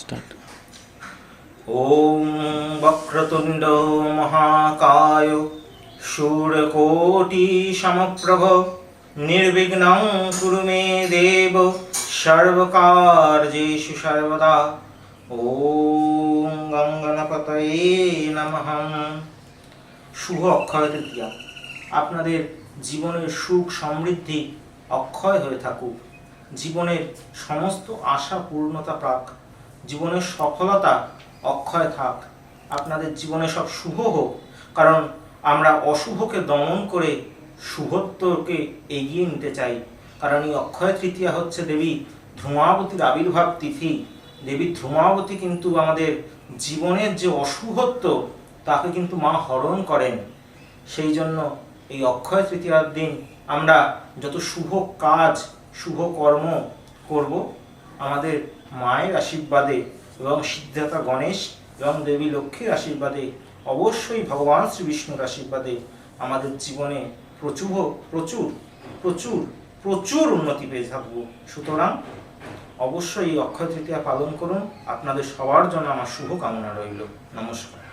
Start. ओम वक्रतुंड महाकाय शूरकोटि समप्रभ निर्विघ्नं कुरु मे देव सर्वकार्येषु सर्वदा। ओम गंगणपतये नमः। শুভ অক্ষয় তৃতীয়া। আপনাদের জীবনের সুখ সমৃদ্ধি অক্ষয় হয়ে থাকুক, জীবনের সমস্ত আশা পূর্ণতা পাক, জীবনের সফলতা অক্ষয় থাক, আপনাদের জীবনে সব শুভ হোক। কারণ আমরা অশুভকে দমন করে শুভত্বকে এগিয়ে নিতে চাই। কারণ এই অক্ষয় তৃতীয়া হচ্ছে দেবী ধ্রুমাবতীর আবির্ভাব তিথি। দেবী ধ্রুমাবতী কিন্তু আমাদের জীবনের যে অশুভত্ব তাকে কিন্তু মা হরণ করেন। সেই জন্য এই অক্ষয় তৃতীয়ার দিন আমরা যত শুভ কাজ শুভ কর্ম করব, আমাদের মায়ের আশীর্বাদে এবং সিদ্ধাতা গণেশ এবং দেবী লক্ষ্মীর আশীর্বাদে, অবশ্যই ভগবান শ্রী বিষ্ণুর আশীর্বাদে আমাদের জীবনে প্রচুর প্রচুর প্রচুর প্রচুর উন্নতি পেয়ে থাকব। সুতরাং অবশ্যই এই অক্ষয় তৃতীয়া পালন করুন। আপনাদের সবার জন্য আমার শুভ কামনা রইল। নমস্কার।